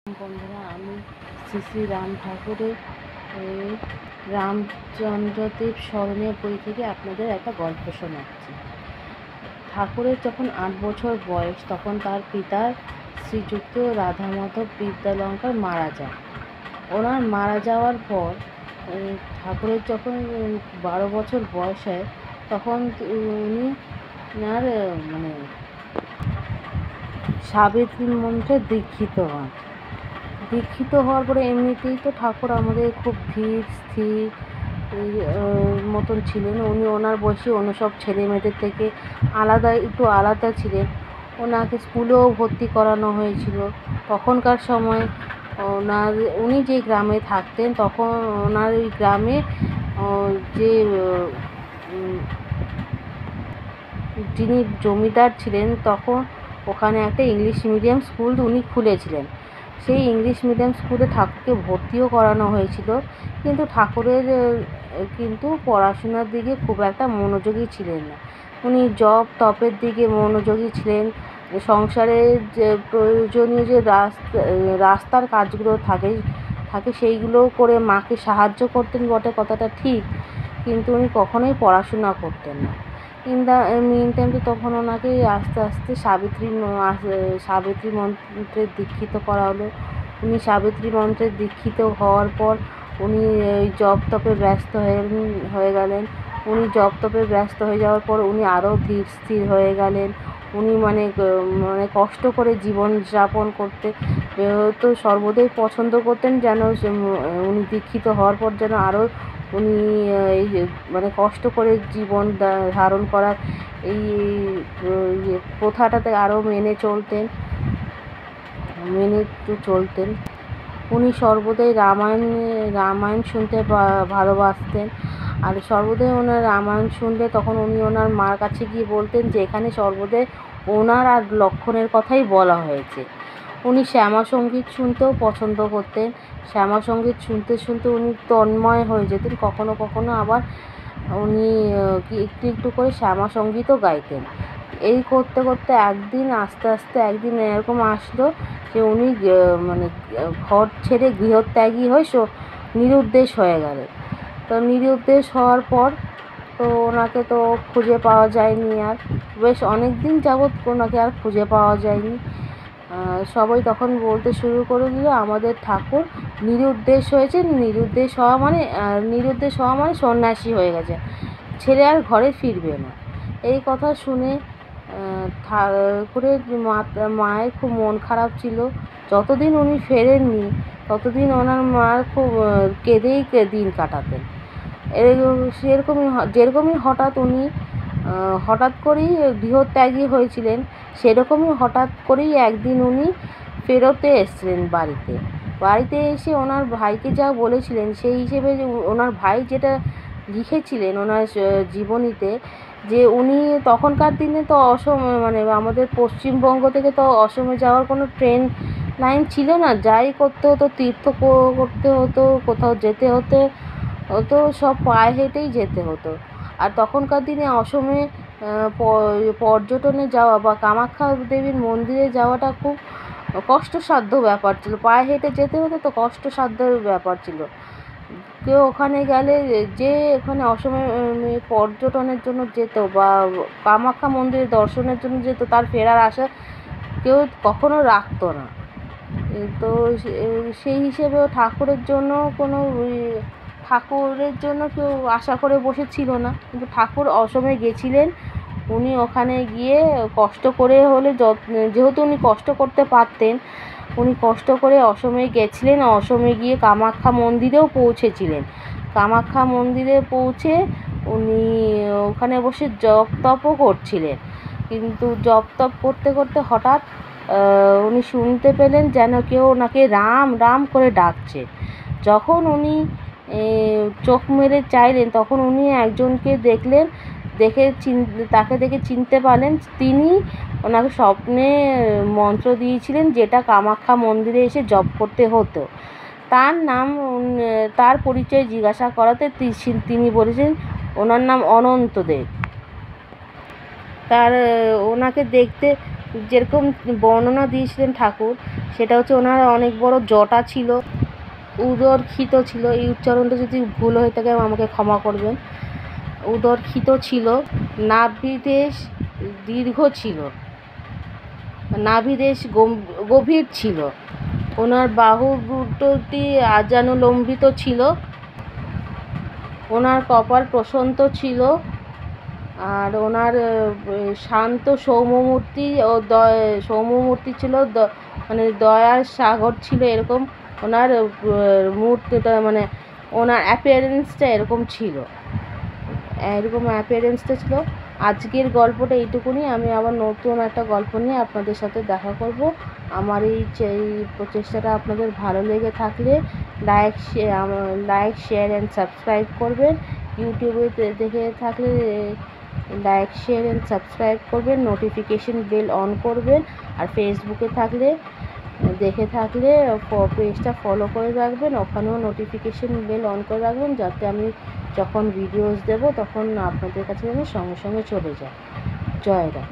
বন্ধুরা, আমি শ্রী শ্রী রাম ঠাকুরের রামচন্দ্রদেব স্মরণীয় বই থেকে আপনাদের একটা গল্প শোনাচ্ছি। ঠাকুরের যখন 8 বছর বয়স, তখন তার পিতা শ্রীযুক্ত রাধামাধব বিদ্যালঙ্কার মারা যান। ওনার মারা যাওয়ার পর ঠাকুরের যখন 12 বছর বয়স হয়, তখন উনি সাবিত্রী মন্ত্রে দীক্ষিত হওয়ার পরে এমনিতেই তো ঠাকুর আমাদের খুব ধীর স্থির মতন ছিলেন। উনি ওনার বয়সী অন্য সব ছেলে মেয়েদের থেকে একটু আলাদা ছিলেন। ওনাকে স্কুলেও ভর্তি করানো হয়েছিল। তখনকার সময় উনি যে গ্রামে থাকতেন, তখন ওনার ওই গ্রামে যে যিনি জমিদার ছিলেন, তখন ওখানে একটা ইংলিশ মিডিয়াম স্কুল উনি খুলেছিলেন। সেই ইংলিশ মিডিয়াম স্কুলে ঠাকুরকে ভর্তিও করানো হয়েছিল, কিন্তু ঠাকুরের পড়াশোনার দিকে খুব একটা মনোযোগী ছিলেন না। উনি জপ তপের দিকে মনোযোগী ছিলেন। সংসারের যে প্রয়োজনীয় যে রাস্তার কাজগুলো থাকে সেইগুলো করে মাকে সাহায্য করতেন বটে, কথাটা ঠিক, কিন্তু উনি কখনোই পড়াশোনা করতেন না। মিন টাইমে তখন ওনাকে আস্তে আস্তে সাবিত্রী মন্ত্রে দীক্ষিত করা হলো। উনি সাবিত্রী মন্ত্রে দীক্ষিত হওয়ার পর উনি জপ তপে ব্যস্ত হয়ে গেলেন। উনি জপ তপে ব্যস্ত হয়ে যাওয়ার পর উনি আরও ধীর স্থির হয়ে গেলেন। উনি কষ্ট করে জীবনযাপন করতে তো সর্বদাই পছন্দ করতেন, যেন উনি দীক্ষিত হওয়ার পর যেন আরও উনি কষ্ট করে জীবন ধারণ করার এই প্রথাটাতে আরও মেনে চলতেন। উনি সর্বদাই রামায়ণ শুনতে ভালোবাসতেন। আর সর্বদাই ওনার রামায়ণ শুনলে তখন উনি ওনার মার কাছে গিয়ে বলতেন যে এখানে সর্বদাই ওনার আর লক্ষণের কথাই বলা হয়েছে। উনি শ্যামা সঙ্গীত শুনতেও পছন্দ করতেন। শ্যামা সঙ্গীত শুনতে শুনতে উনি তন্ময় হয়ে যেতেন। কখনো কখনো আবার উনি একটু একটু করে শ্যামা সঙ্গীতও গাইতেন। এই করতে করতে আস্তে আস্তে একদিন এরকম আসলো যে উনি ঘর ছেড়ে গৃহত্যাগী হয়ে নিরুদ্দেশ হয়ে গেলেন। তো নিরুদ্দেশ হওয়ার পর তো ওনাকে তো খুঁজে পাওয়া যায়নি। আর বেশ অনেক দিন যাবৎ ওনাকে আর খুঁজে পাওয়া যায়নি। সবাই তখন বলতে শুরু করে দিল, আমাদের ঠাকুর নিরুদ্দেশ হয়েছে। নিরুদ্দেশ হওয়া মানে সন্ন্যাসী হয়ে গেছে, ছেলে আর ঘরে ফিরবে না। এই কথা শুনে ঠাকুরের মায়ের খুব মন খারাপ ছিল। যতদিন উনি ফেরেননি, ততদিন ওনার মা খুব কেঁদেই দিন কাটাতেন। যেরকমই হঠাৎ করেই গৃহত্যাগী হয়েছিলেন, সেরকমই হঠাৎ করেই একদিন উনি ফেরতে এসেছিলেন বাড়িতে এসে ওনার ভাইকে যা বলেছিলেন, সেই হিসেবে ওনার ভাই যেটা লিখেছিলেন ওনার জীবনীতে, যে উনি তখনকার দিনে তো আমাদের পশ্চিমবঙ্গ থেকে তো অসমে যাওয়ার কোনো ট্রেন লাইন ছিল না। যাই করতে হতো, তীর্থ করতে হতো, কোথাও যেতে হতো সব পায়ে হেঁটেই যেতে হতো। আর তখনকার দিনে অসমে পর্যটনে যাওয়া বা কামাখ্যা দেবীর মন্দিরে যাওয়াটা খুব কষ্টসাধ্য ব্যাপার ছিল। পায়ে হেঁটে যেতে হতো, তো কষ্টসাধ্য ব্যাপার ছিল। কেউ ওখানে গেলে, যে ওখানে অসমে পর্যটনের জন্য যেত বা কামাখ্যা মন্দিরে দর্শনের জন্য যেত, তার ফেরার আশা কেউ কখনো রাখতো না। তো সেই হিসেবেও ঠাকুরের জন্য কেউ আশা করে বসেছিল না। কিন্তু ঠাকুর অসমে গেছিলেন। উনি ওখানে গিয়ে কষ্ট করে হলে, যেহেতু উনি কষ্ট করতে পারতেন, উনি কষ্ট করে অসমে গেছিলেন। অসমে গিয়ে কামাখ্যা মন্দিরেও পৌঁছেছিলেন। কামাখ্যা মন্দিরে পৌঁছে উনি ওখানে বসে জপ তপও করছিলেন। কিন্তু জপ তপ করতে করতে হঠাৎ উনি শুনতে পেলেন যেন কেউ ওনাকে রাম রাম করে ডাকছে। যখন উনি চোখ মেলে চাইলেন, তখন উনি একজনকে দেখলেন। তাকে দেখে চিনতে পারলেন, তিনি ওনাকে স্বপ্নে মন্ত্র দিয়েছিলেন, যেটা কামাখ্যা মন্দিরে এসে জপ করতে হতো। তার পরিচয় জিজ্ঞাসা করাতে তিনি বলেছেন ওনার নাম অনন্ত দেব। ওনাকে দেখতে যেরকম বর্ণনা দিয়েছিলেন ঠাকুর, সেটা হচ্ছে ওনার অনেক বড় জটা ছিল, উদরক্ষিত ছিল, এই উচ্চারণটা যদি ভুল হয়ে থাকে আমাকে ক্ষমা করবেন, উদরক্ষিত ছিল, নাভিদেশ দীর্ঘ ছিল, নাভিদেশ গভীর ছিল, ওনার বাহু দুটি আজানুলম্বিত ছিল, ওনার কপাল প্রশান্ত ছিল, আর ওনার শান্ত সৌম্যমূর্তি ও সৌম্যমূর্তি ছিল, মানে দয়ার সাগর ছিল, এরকম ওনার মূর্তিটা, মানে ওনার অ্যাপিয়ারেন্সটা এরকম ছিল, এরকম অ্যাপিয়ারেন্সটা ছিল। আজকের গল্পটা এইটুকুনি। আমি আবার নতুন একটা গল্প নিয়ে আপনাদের সাথে দেখা করব। আমার এই প্রচেষ্টাটা আপনাদের ভালো লেগে থাকলে লাইক শেয়ার অ্যান্ড সাবস্ক্রাইব করবেন। ইউটিউবে দেখে থাকলে লাইক শেয়ার অ্যান্ড সাবস্ক্রাইব করবেন, নোটিফিকেশন বেল অন করবেন, আর ফেসবুকে দেখে থাকলে পেজটা ফলো করে রাখবেন, ওখানেও নোটিফিকেশন বেল অন করে রাখবেন, যাতে আমি যখন ভিডিওস দেব তখন আপনাদের কাছে যেন সঙ্গে সঙ্গে চলে যায়। জয় রাম।